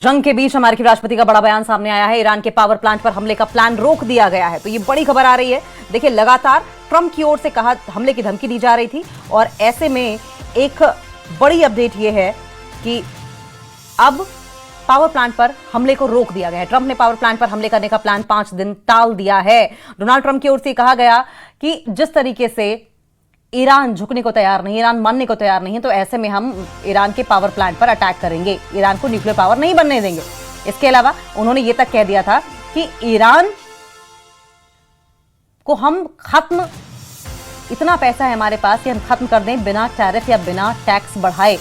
जंग के बीच अमेरिकी राष्ट्रपति का बड़ा बयान सामने आया है। ईरान के पावर प्लांट पर हमले का प्लान रोक दिया गया है। तो ये बड़ी खबर आ रही है। देखिए, लगातार ट्रंप की ओर से कहा हमले की धमकी दी जा रही थी और ऐसे में एक बड़ी अपडेट ये है कि अब पावर प्लांट पर हमले को रोक दिया गया है। ट्रंप ने पावर प्लांट पर हमले करने का प्लान 5 दिन टाल दिया है। डोनाल्ड ट्रंप की ओर से कहा गया कि जिस तरीके से ईरान झुकने को तैयार नहीं, ईरान मानने को तैयार नहीं है, तो ऐसे में हम ईरान के पावर प्लांट पर अटैक करेंगे, ईरान को न्यूक्लियर पावर नहीं बनने देंगे। इसके अलावा उन्होंने यह तक कह दिया था कि ईरान को हम खत्म, इतना पैसा है हमारे पास कि हम खत्म कर दें बिना टैरिफ या बिना टैक्स बढ़ाए।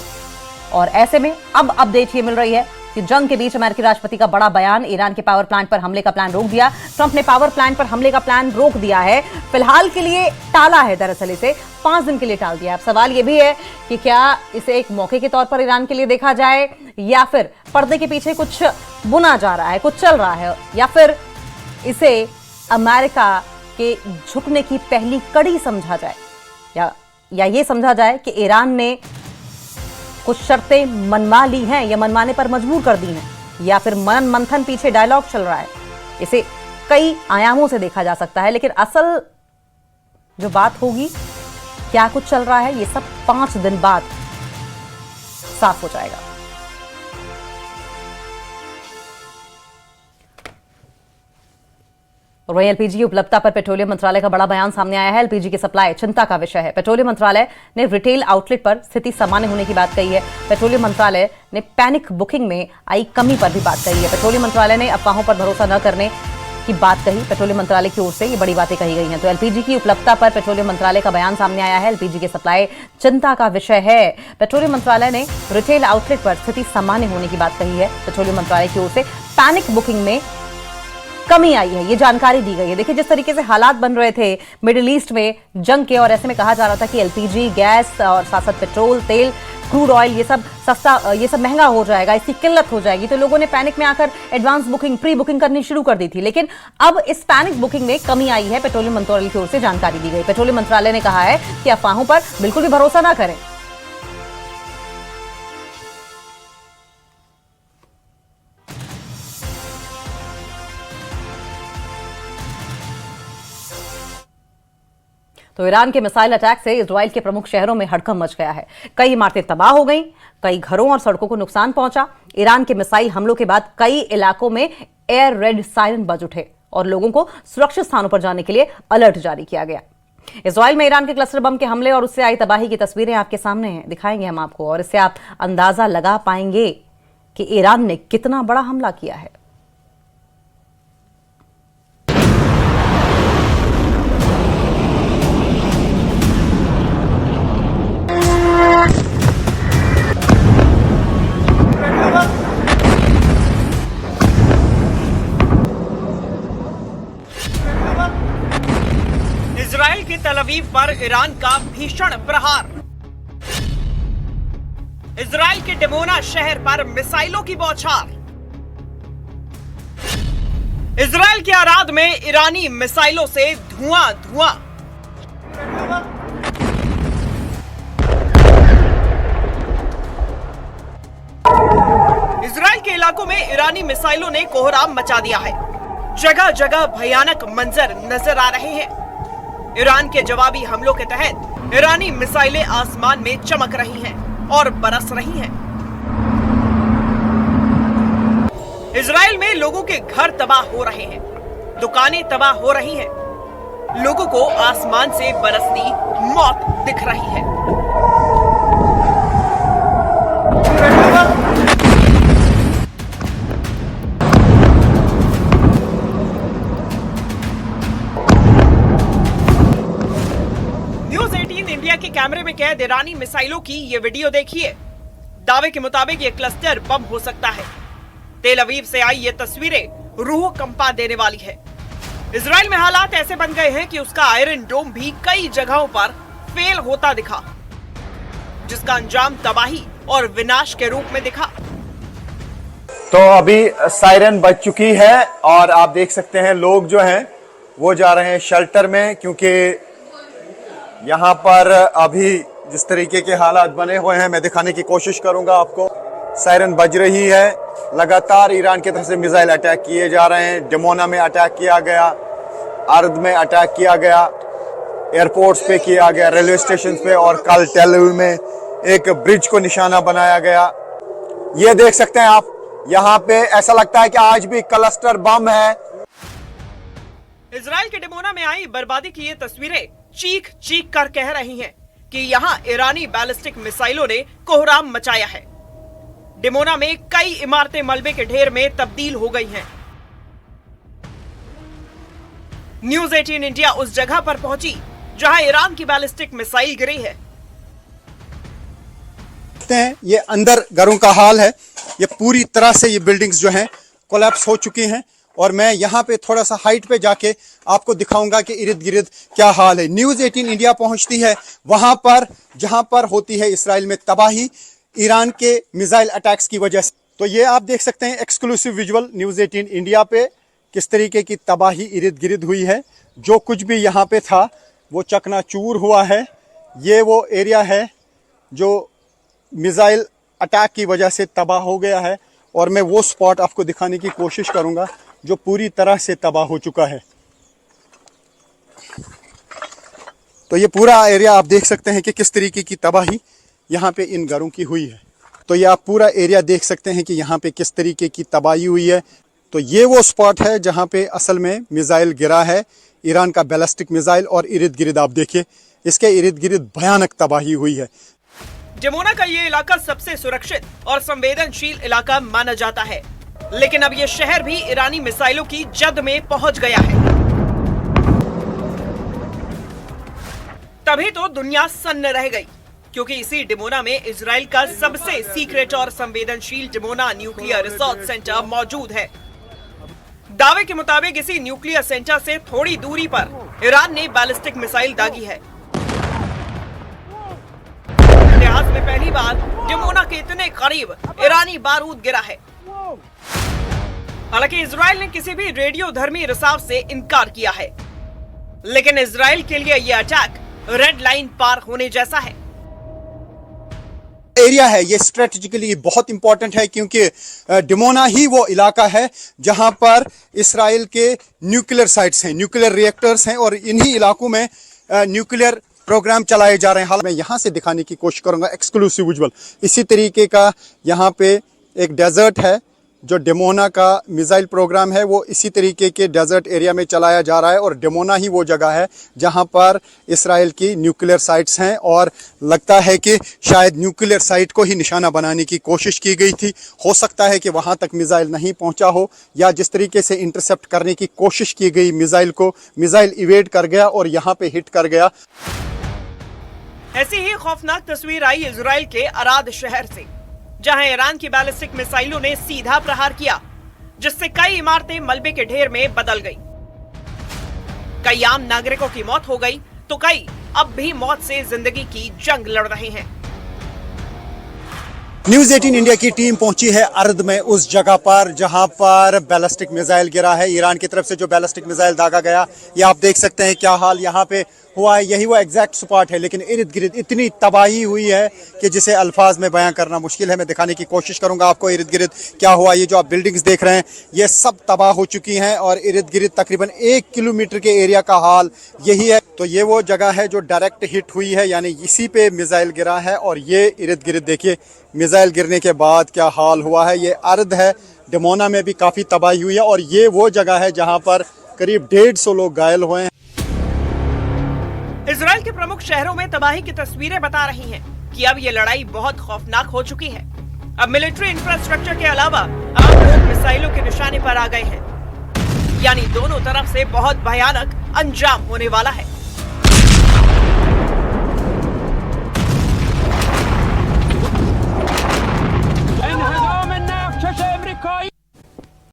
और ऐसे में अब अपडेट ये मिल रही है कि जंग के बीच अमेरिकी राष्ट्रपति का बड़ा बयान, ईरान के पावर प्लांट पर हमले का प्लान रोक दिया। ट्रंप ने पावर प्लांट पर हमले का प्लान रोक दिया है, फिलहाल के लिए टाला है। दरअसल इसे 5 दिन के लिए टाल दिया। अब सवाल यह भी है कि क्या इसे एक मौके के तौर पर ईरान के लिए देखा जाए या फिर पर्दे के पीछे कुछ बुना जा रहा है, कुछ चल रहा है, या फिर इसे अमेरिका के झुकने की पहली कड़ी समझा जाए, या ये समझा जाए कि ईरान ने कुछ शर्तें मनवा ली हैं या मनवाने पर मजबूर कर दी हैं, या फिर मनन मंथन पीछे डायलॉग चल रहा है। इसे कई आयामों से देखा जा सकता है, लेकिन असल जो बात होगी, क्या कुछ चल रहा है, ये सब 5 दिन बाद साफ हो जाएगा। और एलपीजी की उपलब्धता पर पेट्रोलियम मंत्रालय का बड़ा बयान सामने आया है। एलपीजी की सप्लाई चिंता का विषय है। पेट्रोलियम मंत्रालय ने रिटेल आउटलेट पर स्थिति सामान्य होने की बात कही है। पेट्रोलियम मंत्रालय ने पैनिक बुकिंग में आई कमी पर भी बात कही है। पेट्रोलियम मंत्रालय ने अफवाहों पर भरोसा न करने की बात कही। पेट्रोलियम मंत्रालय की ओर से ये बड़ी बातें कही गई हैं। तो एलपीजी की उपलब्धता पर पेट्रोलियम मंत्रालय का बयान सामने आया है। एलपीजी की सप्लाई चिंता का विषय है। पेट्रोलियम मंत्रालय ने रिटेल आउटलेट पर स्थिति सामान्य होने की बात कही है। पेट्रोलियम मंत्रालय की ओर से पैनिक बुकिंग में कमी आई है, ये जानकारी दी गई है। देखिए, जिस तरीके से हालात बन रहे थे मिडिल ईस्ट में जंग के, और ऐसे में कहा जा रहा था कि एलपीजी, गैस और साथ साथ पेट्रोल, तेल, क्रूड ऑयल, ये सब सस्ता, ये सब महंगा हो जाएगा, इसकी किल्लत हो जाएगी, तो लोगों ने पैनिक में आकर एडवांस बुकिंग, प्री बुकिंग करनी शुरू कर दी थी। लेकिन अब इस पैनिक बुकिंग में कमी आई है। पेट्रोलियम मंत्रालय की ओर से जानकारी दी गई। पेट्रोलियम मंत्रालय ने कहा है कि अफवाहों पर बिल्कुल भी भरोसा ना करें। तो ईरान के मिसाइल अटैक से इजराइल के प्रमुख शहरों में हड़कंप मच गया है। कई इमारतें तबाह हो गईं, कई घरों और सड़कों को नुकसान पहुंचा। ईरान के मिसाइल हमलों के बाद कई इलाकों में एयर रेड सायरन बज उठे और लोगों को सुरक्षित स्थानों पर जाने के लिए अलर्ट जारी किया गया। इजराइल में ईरान के क्लस्टर बम के हमले और उससे आई तबाही की तस्वीरें आपके सामने हैं, दिखाएंगे हम आपको, और इससे आप अंदाजा लगा पाएंगे कि ईरान ने कितना बड़ा हमला किया है। इजराइल की तल अवीव पर ईरान का भीषण प्रहार। इजराइल के डिमोना शहर पर मिसाइलों की बौछार। इजराइल के अराद में ईरानी मिसाइलों से धुआं धुआं। इजराइल के इलाकों में ईरानी मिसाइलों ने कोहराम मचा दिया है। जगह जगह भयानक मंजर नजर आ रहे हैं। ईरान के जवाबी हमलों के तहत ईरानी मिसाइलें आसमान में चमक रही हैं और बरस रही हैं। इजराइल में लोगों के घर तबाह हो रहे हैं, दुकानें तबाह हो रही हैं, लोगों को आसमान से बरसती मौत दिख रही है। न्यूज़ 18 इंडिया के कैमरे में कैद ईरानी मिसाइलों की ये वीडियो देखिए। दावे के मुताबिक ये क्लस्टर बम हो सकता है। तेल अवीव से आई ये तस्वीरें रूह कंपा देने वाली है। इजराइल में हालात ऐसे बन गए हैं कि उसका आयरन डोम भी कई जगहों पर फेल होता दिखा, जिसका अंजाम तबाही और विनाश के रूप में दिखा। तो अभी सायरन बज चुकी है और आप देख सकते हैं लोग जो हैं वो जा रहे हैं शेल्टर में, क्योंकि यहाँ पर अभी जिस तरीके के हालात बने हुए हैं मैं दिखाने की कोशिश करूंगा आपको। सायरन बज रही है। लगातार ईरान की तरफ से मिसाइल अटैक किए जा रहे हैं। डिमोना में अटैक किया गया, अर्द में अटैक किया गया, एयरपोर्ट्स पे किया गया, रेलवे स्टेशन पे, और कल टेल अवीव में एक ब्रिज को निशाना बनाया गया। ये देख सकते हैं आप, यहाँ पे ऐसा लगता है कि आज भी क्लस्टर बम है। इजराइल के डिमोना में आई बर्बादी की ये तस्वीरें चीख चीख कर कह रही हैं कि यहाँ ईरानी बैलिस्टिक मिसाइलों ने कोहराम मचाया है। डिमोना में कई इमारतें मलबे के ढेर में तब्दील हो गई हैं। न्यूज 18 इंडिया उस जगह पर पहुंची जहां ईरान की बैलिस्टिक मिसाइल गिरी है। ये अंदर घरों का हाल है। ये पूरी तरह से ये बिल्डिंग्स जो हैं कोलैप्स हो चुकी हैं, और मैं यहाँ पे थोड़ा सा हाइट पे जाके आपको दिखाऊंगा कि इर्द गिर्द क्या हाल है। न्यूज 18 इंडिया पहुंचती है वहां पर जहां पर होती है इसराइल में तबाही ईरान के मिसाइल अटैक्स की वजह से। तो ये आप देख सकते हैं एक्सक्लूसिव विजुअल न्यूज 18 इंडिया पे, किस तरीके की तबाही इर्द गिर्द हुई है। जो कुछ भी यहाँ पे था वो चकनाचूर हुआ है। ये वो एरिया है जो मिसाइल अटैक की वजह से तबाह हो गया है, और मैं वो स्पॉट आपको दिखाने की कोशिश करूंगा जो पूरी तरह से तबाह हो चुका है। तो ये पूरा एरिया आप देख सकते हैं कि किस तरीके की तबाही यहाँ पे इन घरों की हुई है। तो ये आप पूरा एरिया देख सकते हैं कि यहाँ पे किस तरीके की तबाही हुई है। तो ये वो स्पॉट है जहाँ पे असल में मिसाइल गिरा है, ईरान का बैलिस्टिक मिसाइल, और इर्द गिर्द आप देखिए इसके इर्द गिर्द भयानक तबाही हुई है। डिमोना का ये इलाका सबसे सुरक्षित और संवेदनशील इलाका माना जाता है, लेकिन अब ये शहर भी ईरानी मिसाइलों की जद में पहुंच गया है। तभी तो दुनिया सन्न रह गई, क्योंकि इसी डिमोना में इजराइल का सबसे सीक्रेट और संवेदनशील डिमोना न्यूक्लियर रिसर्च सेंटर मौजूद है। दावे के मुताबिक इसी न्यूक्लियर सेंटर से थोड़ी दूरी पर ईरान ने बैलिस्टिक मिसाइल दागी है। इतिहास में पहली बार डिमोना के इतने करीब ईरानी बारूद गिरा है। हालांकि इजराइल ने किसी भी रेडियो धर्मी रिसाव से इनकार किया है, लेकिन इजराइल के लिए यह अटैक रेड लाइन पार होने जैसा है। एरिया है ये स्ट्रेटेजिकली बहुत इंपॉर्टेंट है, क्योंकि डिमोना ही वो इलाका है जहां पर इसराइल के न्यूक्लियर साइट्स हैं, न्यूक्लियर रिएक्टर्स हैं, और इन्हीं इलाकों में न्यूक्लियर प्रोग्राम चलाए जा रहे हैं। हाल मैं यहां से दिखाने की कोशिश करूंगा एक्सक्लूसिव विजुअल। इसी तरीके का यहां पे एक डेजर्ट है, जो डिमोना का मिसाइल प्रोग्राम है वो इसी तरीके के डेजर्ट एरिया में चलाया जा रहा है, और डिमोना ही वो जगह है जहां पर इसराइल की न्यूक्लियर साइट्स हैं, और लगता है कि शायद न्यूक्लियर साइट को ही निशाना बनाने की कोशिश की गई थी। हो सकता है कि वहां तक मिसाइल नहीं पहुंचा हो, या जिस तरीके से इंटरसेप्ट करने की कोशिश की गई मिसाइल को, मिसाइल इवेड कर गया और यहाँ पे हिट कर गया। ऐसी ही खौफनाक तस्वीर आई इजराइल के अराद शहर से, जहां ईरान की बैलिस्टिक मिसाइलों ने सीधा प्रहार किया, जिससे कई इमारतें मलबे के ढेर में बदल गईं। कई आम नागरिकों की मौत हो गई, तो कई अब भी मौत से जिंदगी की जंग लड़ रहे हैं। न्यूज 18 इंडिया की टीम पहुंची है अर्द में, उस जगह पर जहां पर बैलिस्टिक मिसाइल गिरा है। ईरान की तरफ से जो बैलिस्टिक मिसाइल दागा गया, ये आप देख सकते हैं क्या हाल यहाँ पे हुआ है। यही वो एग्जैक्ट स्पॉट है, लेकिन इर्द गिर्द इतनी तबाही हुई है कि जिसे अल्फाज में बयां करना मुश्किल है। मैं दिखाने की कोशिश करूंगा आपको इर्द गिर्द क्या हुआ। ये जो आप बिल्डिंग्स देख रहे हैं ये सब तबाह हो चुकी हैं, और इर्द गिर्द तकरीबन 1 किलोमीटर के एरिया का हाल यही है। तो ये वो जगह है जो डायरेक्ट हिट हुई है, यानी इसी पे मिसाइल गिरा है, और ये इर्द गिर्द देखिए मिसाइल गिरने के बाद क्या हाल हुआ है। ये अर्द है, डिमोना में भी काफ़ी तबाही हुई है, और ये वो जगह है जहाँ पर करीब 150 लोग घायल हुए हैं। इजराइल के प्रमुख शहरों में तबाही की तस्वीरें बता रही हैं कि अब ये लड़ाई बहुत खौफनाक हो चुकी है। अब मिलिट्री इंफ्रास्ट्रक्चर के अलावा आम लोग मिसाइलों के निशाने पर आ गए हैं, यानी दोनों तरफ से बहुत भयानक अंजाम होने वाला है।